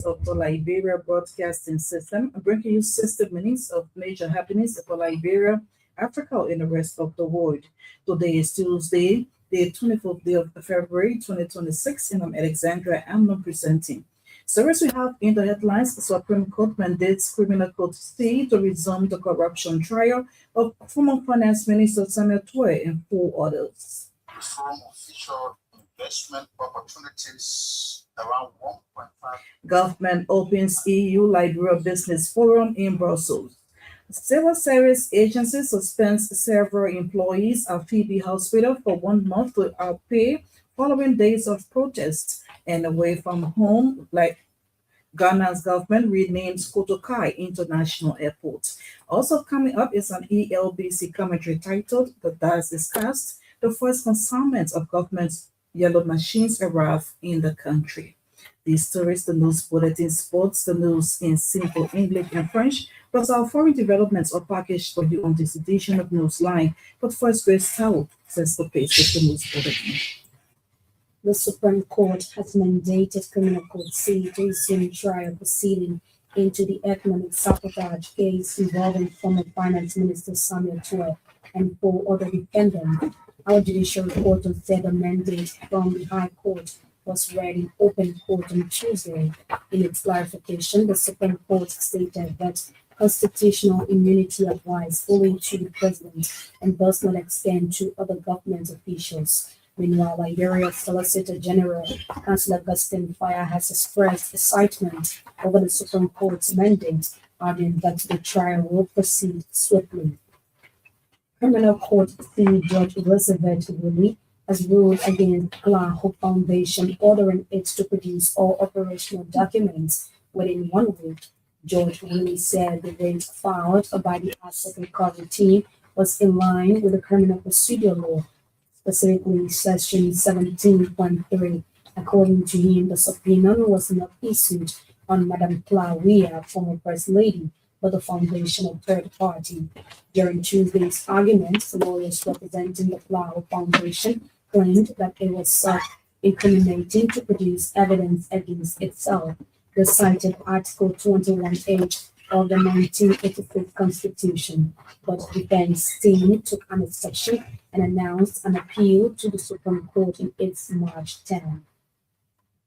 of the Liberia Broadcasting System, bringing you 60 minutes of major happenings for Liberia, Africa, and the rest of the world. Today is Tuesday, the 24th day of February 2026, and I'm Alexandra. I'm not presenting. So, as we have in the headlines, the Supreme Court mandates Criminal Court C to resume the corruption trial of former Finance Minister Samuel Twe and four others. The forum will feature investment opportunities around 1.5. Government opens EU Liberia Business Forum in Brussels. Civil service agency suspends several employees at Phoebe Hospital for 1 month without pay following days of protests. And away from home, like Ghana's government renames Kotokai International Airport. Also coming up is an ELBC commentary titled "The Dice is Cast." The first consignment of government's yellow machines arrive in the country. These stories, the news bulletin, sports, the news in simple English and French, plus our foreign developments are packaged for you on this edition of Newsline. But first, Grace Towell sets the pace with the news bulletin. The Supreme Court has mandated Criminal Court C to resume trial proceeding into the economic sabotage case involving former Finance Minister Samuel Twe and four other defendants. Our judicial reporter said the mandate from the High Court was read in open court on Tuesday. In its clarification, the Supreme Court stated that constitutional immunity applies only to the president and does not extend to other government officials. Meanwhile, Liberia's Solicitor General, Councillor Augustine Fire, has expressed excitement over the Supreme Court's mandate, adding that the trial will proceed swiftly. Criminal Court C Judge Elizabeth Willie has ruled against Clark Hope Foundation, ordering it to produce all operational documents within 1 week. Judge Willie said the rate filed by the asset recovery team was in line with the criminal procedure law, specifically Section 17.3. According to him, the subpoena was not issued on Madame Claudia, former First Lady, but the foundation of third party. During Tuesday's arguments, lawyers representing the Plow Foundation claimed that it was self-incriminating to produce evidence against itself. They cited Article 21H of the 1986 Constitution, but the defense team took an exception and announced an appeal to the Supreme Court in its March 10.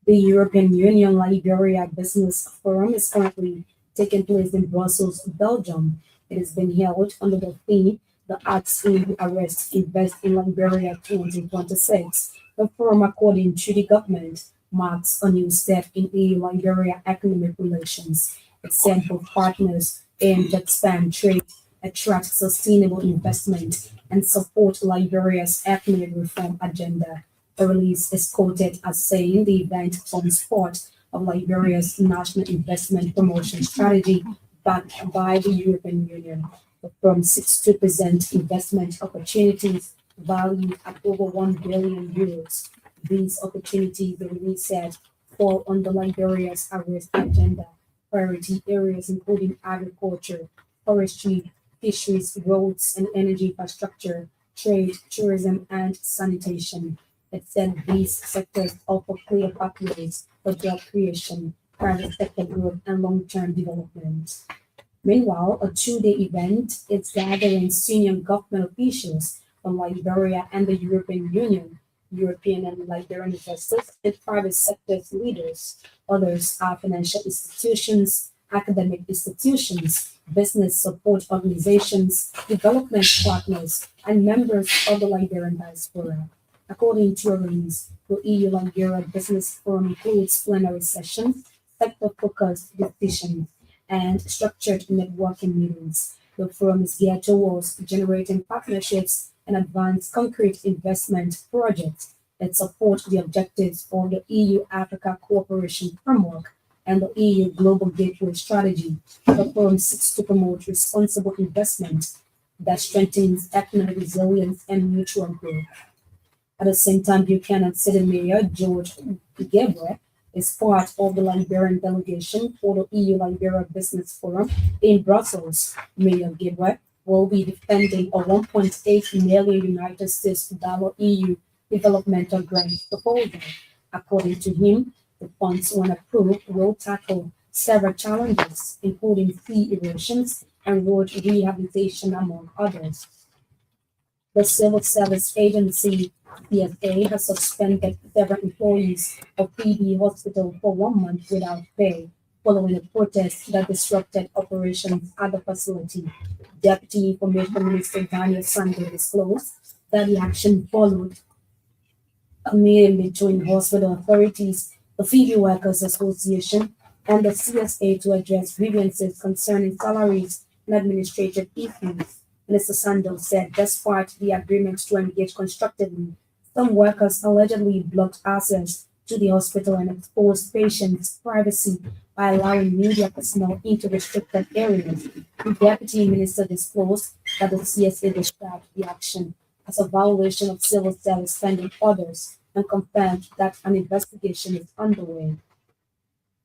The European Union Liberia Business Forum is currently taking place in Brussels, Belgium. It has been held under the theme "The Acts in Arrest Invest in Liberia 2026." The forum, according to the government, marks a new step in EU-Liberia economic relations. It said both partners aim to expand trade, attract sustainable investment, and support Liberia's economic reform agenda. The release is quoted as saying the event forms part of Liberia's national investment promotion strategy backed by the European Union. The firm seeks to present investment opportunities valued at over €1 billion. These opportunities, the release said, fall under Liberia's arrest agenda. Priority areas including agriculture, forestry, fisheries, roads and energy infrastructure, trade, tourism, and sanitation. It said these sectors offer clear pathways for job creation, private sector growth, and long-term development. Meanwhile, a two-day event is gathering senior government officials from Liberia and the European Union, European and Liberian investors, and private sector leaders. Others are financial institutions, academic institutions, business support organizations, development partners, and members of the Liberian diaspora. According to a release, the EU-Liberia Business Forum includes plenary sessions, sector-focused decisions, and structured networking meetings. The forum is geared towards generating partnerships and advance concrete investment projects that support the objectives of the EU-Africa Cooperation Framework and the EU Global Gateway Strategy. The forum seeks to promote responsible investment that strengthens economic resilience and mutual growth. At the same time, Buchanan City Mayor George Gebre is part of the Liberian delegation for the EU-Liberia Business Forum in Brussels. Mayor Gebre will be defending a $1.8 million United States EU developmental grant proposal. According to him, The funds, when approved, will tackle several challenges, including fee erosions and road rehabilitation, among others. The Civil Service Agency, CSA, has suspended several employees of PB Hospital for 1 month without pay, following a protest that disrupted operations at the facility. Deputy Information Minister Daniel Sunday disclosed that the action followed a meeting between hospital authorities, the Phoebe Workers Association, and the CSA to address grievances concerning salaries and administrative issues. Mr. Sandel said despite the agreement to engage constructively, some workers allegedly blocked access to the hospital and exposed patients' privacy by allowing media personnel into restricted areas. The deputy minister disclosed that the CSA described the action as a violation of civil service spending orders and confirmed that an investigation is underway.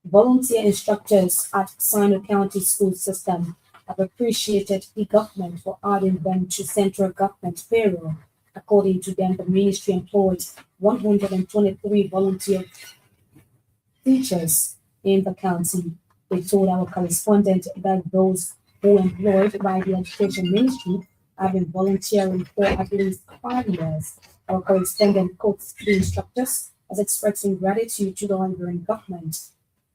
Volunteer instructors at Sino County School System have appreciated the government for adding them to central government payroll. According to them, the ministry employed 123 volunteer teachers in the county. They told our correspondent that those who employed by the education ministry have been volunteering for at least 5 years. Our correspondent quotes the instructors as expressing gratitude to the Honduran government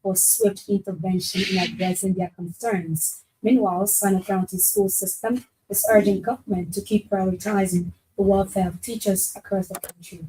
for swift intervention in addressing their concerns. Meanwhile, Sino County School System is urging government to keep prioritizing the welfare of teachers across the country.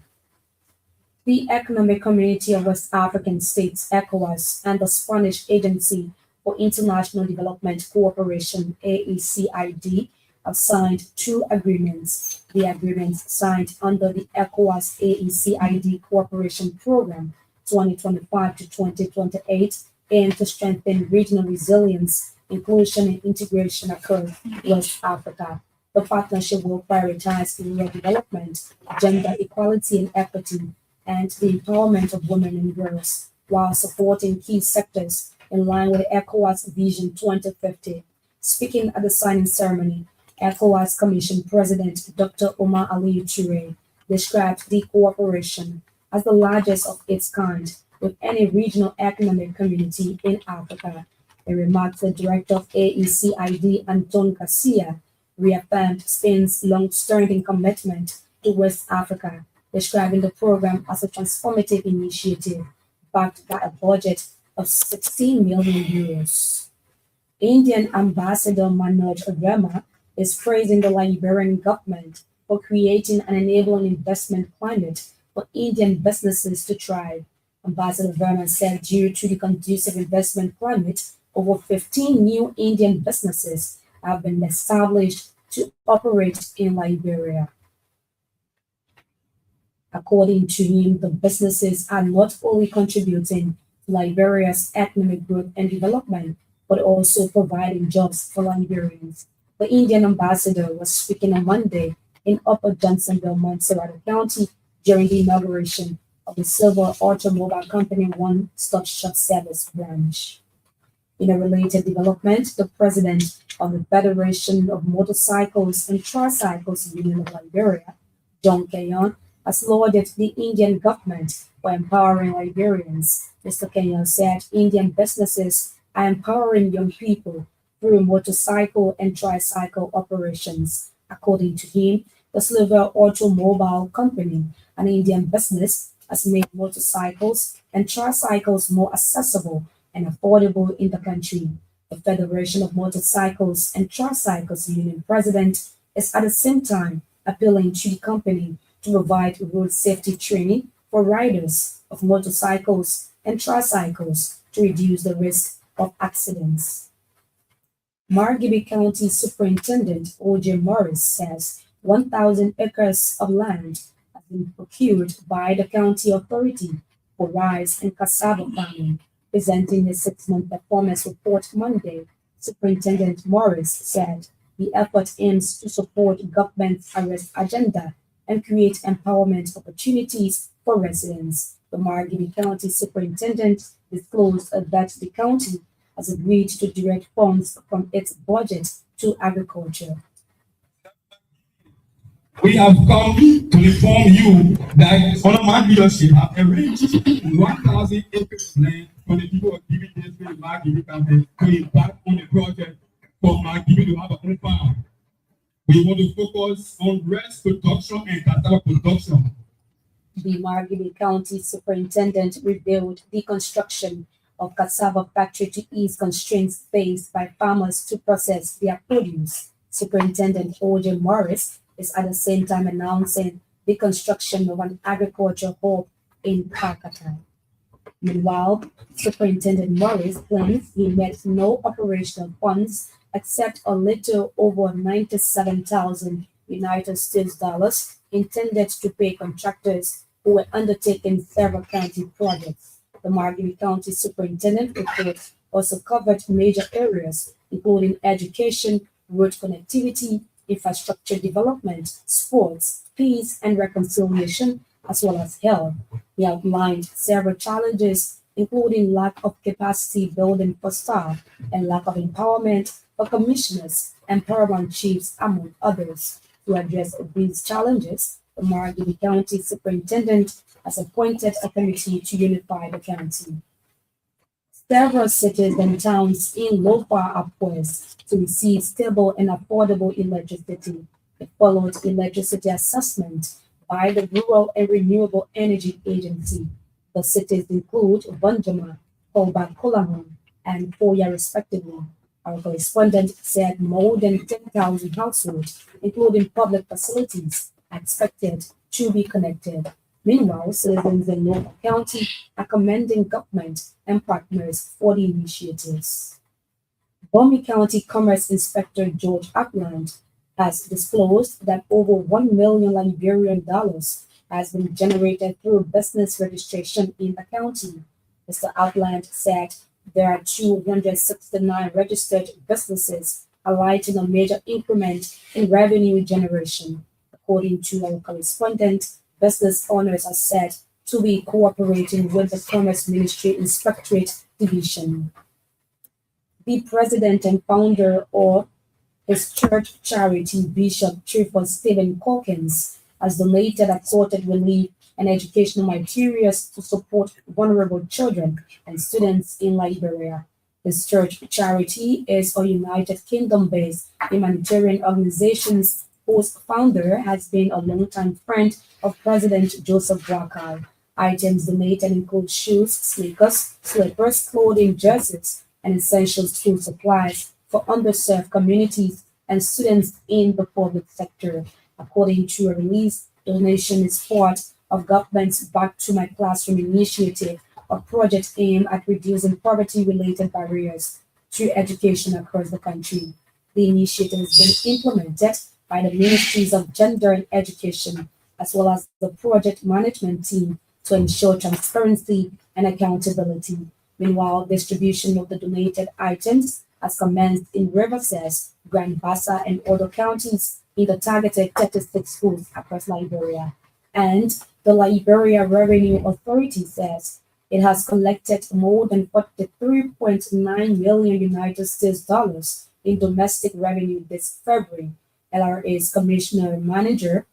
The Economic Community of West African States, ECOWAS, and the Spanish Agency for International Development Cooperation, AECID, have signed 2 agreements. The agreements signed under the ECOWAS AECID Cooperation Program 2025 to 2028 aim to strengthen regional resilience, inclusion, and integration across West Africa. The partnership will prioritize rural development, gender equality and equity, and the empowerment of women and girls, while supporting key sectors in line with ECOWAS Vision 2050. Speaking at the signing ceremony, ECOWAS Commission President Dr. Omar Aliyu Toure described the cooperation as the largest of its kind with any regional economic community in Africa. A remark the director of AECID, Anton Garcia, reaffirmed Spain's long-standing commitment to West Africa, describing the program as a transformative initiative backed by a budget of 16 million euros. Indian Ambassador Manoj Verma is praising the Liberian government for creating an enabling investment climate for Indian businesses to thrive. Ambassador Verma said due to the conducive investment climate, over 15 new Indian businesses have been established to operate in Liberia. According to him, the businesses are not only contributing to Liberia's economic growth and development, but also providing jobs for Liberians. The Indian ambassador was speaking on Monday in Upper Johnsonville, Montserrat County during the inauguration of the Silver Automobile Company One-Stop Shop Service branch. In a related development, the president of the Federation of Motorcycles and Tricycles Union of Liberia, John Kenyon, has lauded the Indian government for empowering Liberians. Mr. Kenyon said Indian businesses are empowering young people through motorcycle and tricycle operations. According to him, the Silver Automobile Company, an Indian business, has made motorcycles and tricycles more accessible and affordable in the country. The Federation of Motorcycles and Tricycles Union president is at the same time appealing to the company to provide road safety training for riders of motorcycles and tricycles to reduce the risk of accidents. Margibi County Superintendent O.J. Morris says 1,000 acres of land have been procured by the county authority for rice and cassava farming. Presenting a 6-month performance report Monday, Superintendent Morris said the effort aims to support government's arrest agenda and create empowerment opportunities for residents. The Margibi County Superintendent disclosed that the county has agreed to direct funds from its budget to agriculture. We have come to inform you that Honorable leadership have arranged 1,000 acres of land for the people of Gibi District in Margibi County to embark on the project for Margibi to have a own farm. We want to focus on rice production and cassava production. The Margibi County Superintendent revealed the construction of cassava factory to ease constraints faced by farmers to process their produce. Superintendent O.J. Morris is at the same time announcing the construction of an agriculture hub in Pakatan. Meanwhile, Superintendent Morris claims he met no operational funds except a little over 97,000 United States dollars intended to pay contractors who were undertaking several county projects. The Margibi County Superintendent report also covered major areas, including education, road connectivity, infrastructure development, sports, peace and reconciliation, as well as health. He outlined several challenges, including lack of capacity building for staff and lack of empowerment for commissioners and paramount chiefs, among others. To address these challenges, the Margibi County Superintendent has appointed a committee to unify the county. Several cities and towns in Lofa are poised to receive stable and affordable electricity. It followed electricity assessment by the Rural and Renewable Energy Agency. The cities include Banjama, Kolba Kolamon, and Foya respectively. Our correspondent said more than 10,000 households, including public facilities, are expected to be connected. Meanwhile, citizens in Lofa County are commending government and partners for the initiatives. Bomi County Commerce Inspector George Upland has disclosed that over 1 million Liberian dollars has been generated through business registration in the county. Mr. Upland said there are 269 registered businesses, highlighting a major increment in revenue generation. According to our correspondent, business owners are said to be cooperating with the Commerce Ministry Inspectorate Division. The president and founder of his church charity, Bishop Trifford Stephen Calkins, has donated assorted relief and educational materials to support vulnerable children and students in Liberia. His church charity is a United Kingdom-based humanitarian organization whose founder has been a longtime friend of President Joseph Boakai. Items donated include shoes, sneakers, slippers, clothing, jerseys, and essential school supplies for underserved communities and students in the public sector. According to a release, donation is part of government's Back to My Classroom initiative, a project aimed at reducing poverty-related barriers to education across the country. The initiative has been implemented by the Ministries of Gender and Education, as well as the project management team to ensure transparency and accountability. Meanwhile, distribution of the donated items has commenced in Riverside, Grand Bassa, and other counties in the targeted 36 schools across Liberia. And the Liberia Revenue Authority says it has collected more than 43.9 million United States dollars in domestic revenue this February. LRA's commissioner manager,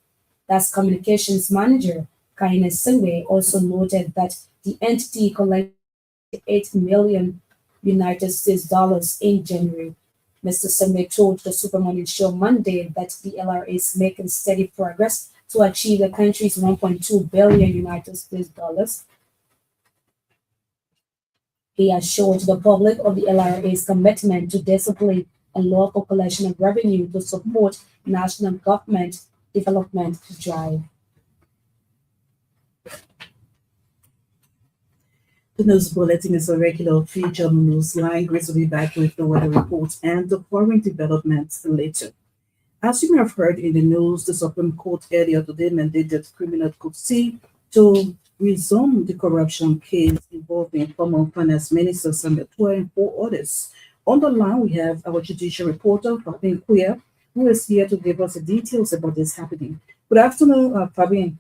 that's communications manager, Kaine Singwe, also noted that the entity collected 8 million United States dollars in January. Mr. Singwe told the Super Morning Show Monday that the LRA is making steady progress to achieve the country's 1.2 billion United States dollars. He assured the public of the LRA's commitment to discipline and lawful collection of revenue to support national government development drive. The news bulletin is a regular feature on Newsline. Grace will be back with the weather report and the foreign developments later. As you may have heard in the news, the Supreme Court earlier today mandated Criminal Court C to resume the corruption case involving former Finance Minister Samuel Tuah and 4 others. On the line, we have our judicial reporter, Fabien Queer, who is here to give us the details about this happening. Good afternoon, Fabien.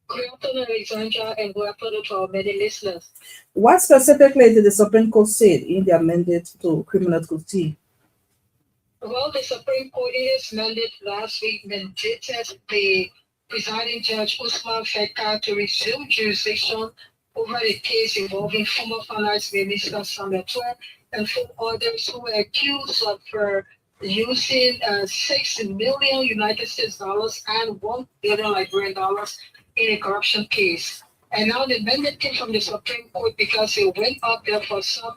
Good afternoon, Alexandra, and good afternoon to our many listeners. What specifically did the Supreme Court say in their mandate to Criminal Court C? Well, the Supreme Court in its mandate last week mandated the presiding judge Usman Feka to resume jurisdiction over the case involving former Finance Minister Samuel Tuer and 4 others who were accused of using 6 million United States dollars and 1 billion Liberian dollars in a corruption case. And now the mandate came from the Supreme Court because it went up there for some